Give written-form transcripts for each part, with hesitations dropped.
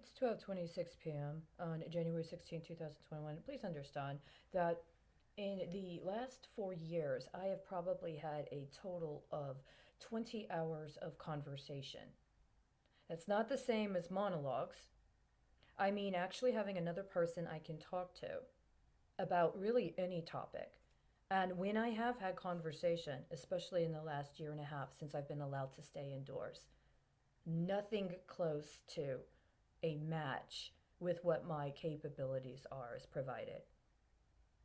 It's 12:26 p.m. on January 16, 2021. Please understand that in the last 4 years, I have probably had a total of 20 hours of conversation. That's not the same as monologues. I mean, actually having another person I can talk to about really any topic. And when I have had conversation, especially in the last year and a half since I've been allowed to stay indoors, nothing close to a match with what my capabilities are is provided.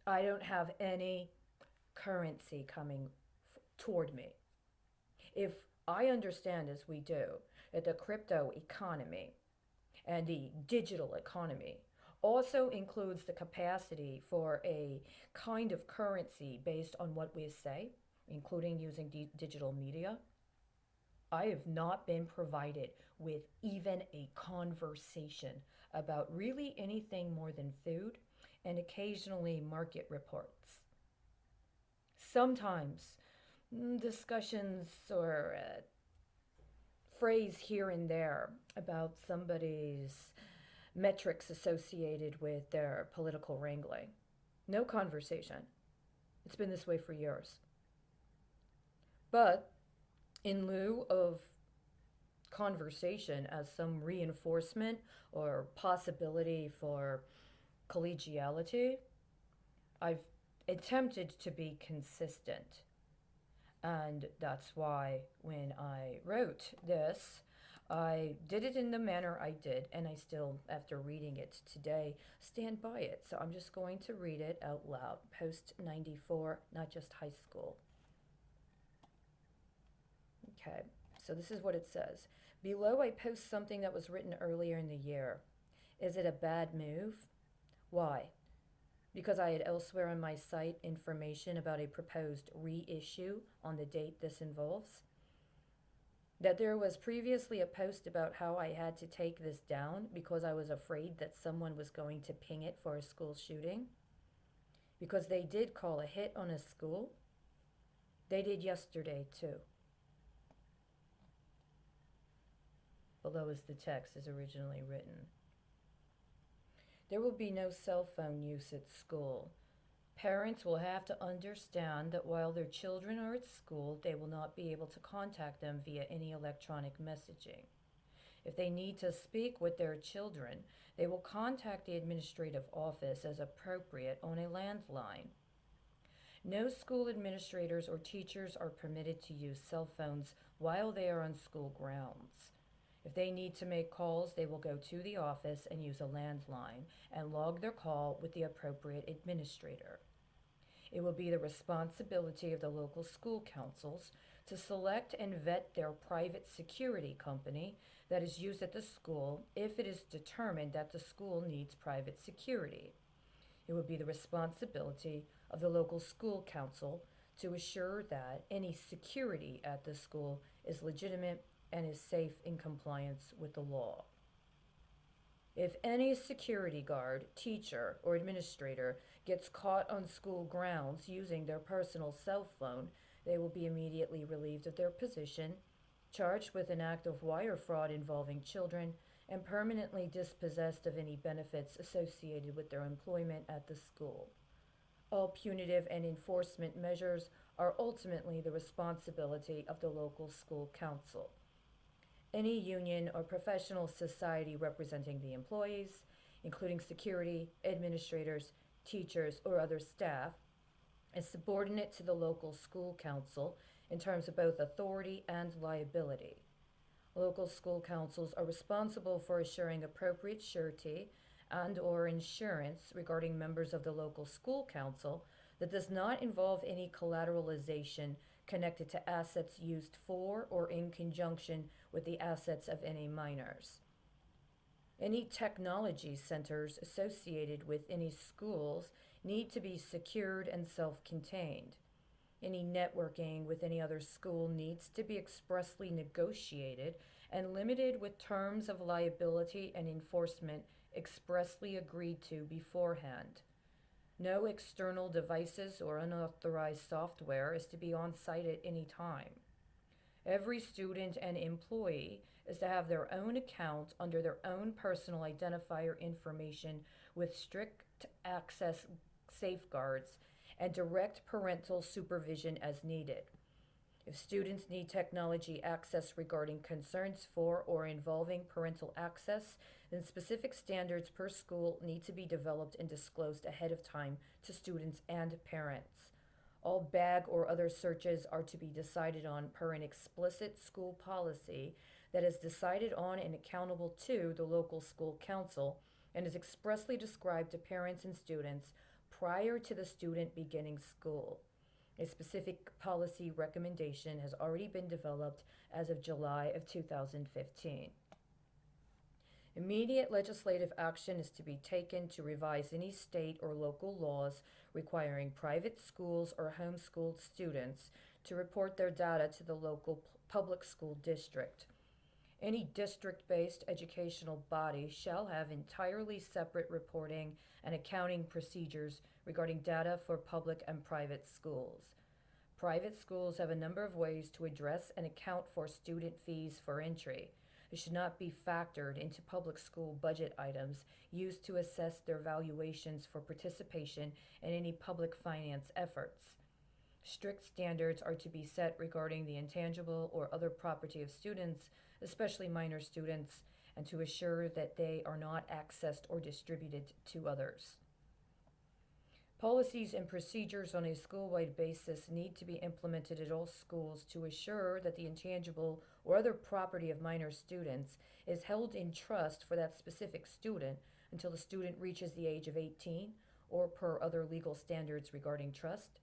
I don't have any currency coming toward me. If I understand, as we do, that the crypto economy and the digital economy also includes the capacity for a kind of currency based on what we say, including using digital media, I have not been provided with even a conversation about really anything more than food and occasionally market reports. Sometimes discussions or phrase here and there about somebody's metrics associated with their political wrangling. No conversation. It's been this way for years. But in lieu of conversation as some reinforcement or possibility for collegiality, I've attempted to be consistent. And that's why when I wrote this, I did it in the manner I did, and I still, after reading it today, stand by it. So I'm just going to read it out loud. Post 94, not just high school. Okay, so this is what it says. Below, I post something that was written earlier in the year. Is it a bad move? Why? Because I had elsewhere on my site information about a proposed reissue on the date this involves. That there was previously a post about how I had to take this down because I was afraid that someone was going to ping it for a school shooting. Because they did call a hit on a school. They did yesterday too. Below is the text as originally written. There will be no cell phone use at school. Parents will have to understand that while their children are at school, they will not be able to contact them via any electronic messaging. If they need to speak with their children, they will contact the administrative office as appropriate on a landline. No school administrators or teachers are permitted to use cell phones while they are on school grounds. If they need to make calls, they will go to the office and use a landline and log their call with the appropriate administrator. It will be the responsibility of the local school councils to select and vet their private security company that is used at the school if it is determined that the school needs private security. It will be the responsibility of the local school council to assure that any security at the school is legitimate and is safe in compliance with the law. If any security guard, teacher, or administrator gets caught on school grounds using their personal cell phone, they will be immediately relieved of their position, charged with an act of wire fraud involving children, and permanently dispossessed of any benefits associated with their employment at the school. All punitive and enforcement measures are ultimately the responsibility of the local school council. Any union or professional society representing the employees, including security, administrators, teachers, or other staff, is subordinate to the local school council in terms of both authority and liability. Local school councils are responsible for assuring appropriate surety and or insurance regarding members of the local school council that does not involve any collateralization connected to assets used for or in conjunction with the assets of any minors. Any technology centers associated with any schools need to be secured and self-contained. Any networking with any other school needs to be expressly negotiated and limited with terms of liability and enforcement expressly agreed to beforehand. No external devices or unauthorized software is to be on site at any time. Every student and employee is to have their own account under their own personal identifier information with strict access safeguards and direct parental supervision as needed. If students need technology access regarding concerns for or involving parental access, then specific standards per school need to be developed and disclosed ahead of time to students and parents. All bag or other searches are to be decided on per an explicit school policy that is decided on and accountable to the local school council and is expressly described to parents and students prior to the student beginning school. A specific policy recommendation has already been developed as of July of 2015. Immediate legislative action is to be taken to revise any state or local laws requiring private schools or homeschooled students to report their data to the local public school district. Any district-based educational body shall have entirely separate reporting and accounting procedures regarding data for public and private schools. Private schools have a number of ways to address and account for student fees for entry. They should not be factored into public school budget items used to assess their valuations for participation in any public finance efforts. Strict standards are to be set regarding the intangible or other property of students, especially minor students, and to assure that they are not accessed or distributed to others. Policies and procedures on a school-wide basis need to be implemented at all schools to assure that the intangible or other property of minor students is held in trust for that specific student until the student reaches the age of 18 or per other legal standards regarding trust.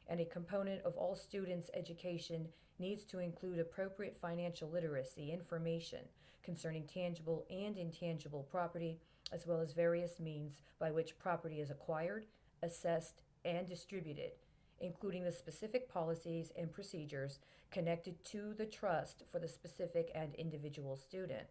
And a component of all students' education needs to include appropriate financial literacy information concerning tangible and intangible property, as well as various means by which property is acquired, assessed, and distributed, including the specific policies and procedures connected to the trust for the specific and individual student.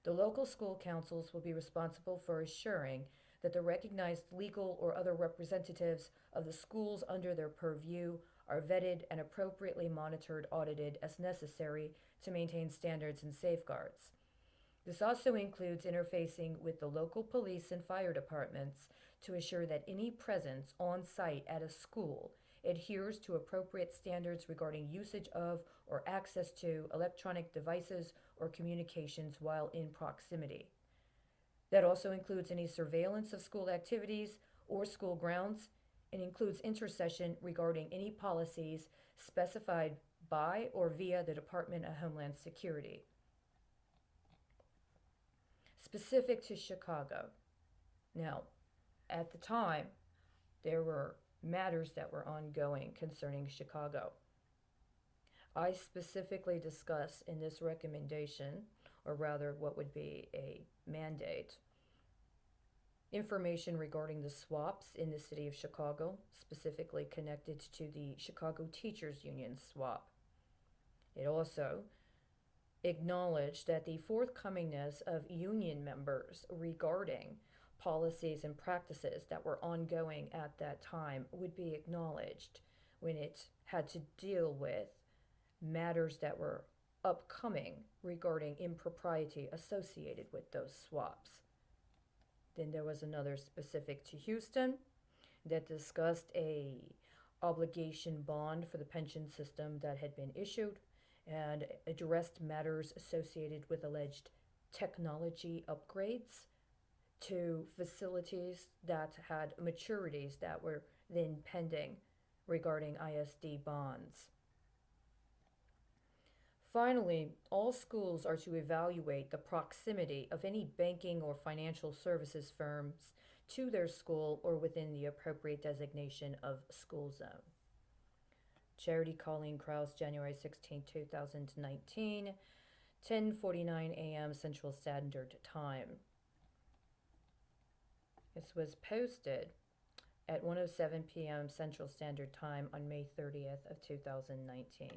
The local school councils will be responsible for assuring that the recognized legal or other representatives of the schools under their purview are vetted and appropriately monitored, audited as necessary to maintain standards and safeguards. This also includes interfacing with the local police and fire departments to assure that any presence on site at a school adheres to appropriate standards regarding usage of or access to electronic devices or communications while in proximity. That also includes any surveillance of school activities or school grounds, and includes intercession regarding any policies specified by or via the Department of Homeland Security. Specific to Chicago. Now, at the time, there were matters that were ongoing concerning Chicago. I specifically discuss in this recommendation, or rather what would be a mandate, information regarding the swaps in the city of Chicago, specifically connected to the Chicago Teachers Union swap. It also acknowledged that the forthcomingness of union members regarding policies and practices that were ongoing at that time would be acknowledged when it had to deal with matters that were upcoming regarding impropriety associated with those swaps. Then there was another specific to Houston that discussed a obligation bond for the pension system that had been issued and addressed matters associated with alleged technology upgrades to facilities that had maturities that were then pending regarding ISD bonds. Finally, all schools are to evaluate the proximity of any banking or financial services firms to their school or within the appropriate designation of school zone. Charity Colleen Krause, January 16, 2019, 10:49 a.m. Central Standard Time. This was posted at 1:07 p.m. Central Standard Time on May 30th of 2019.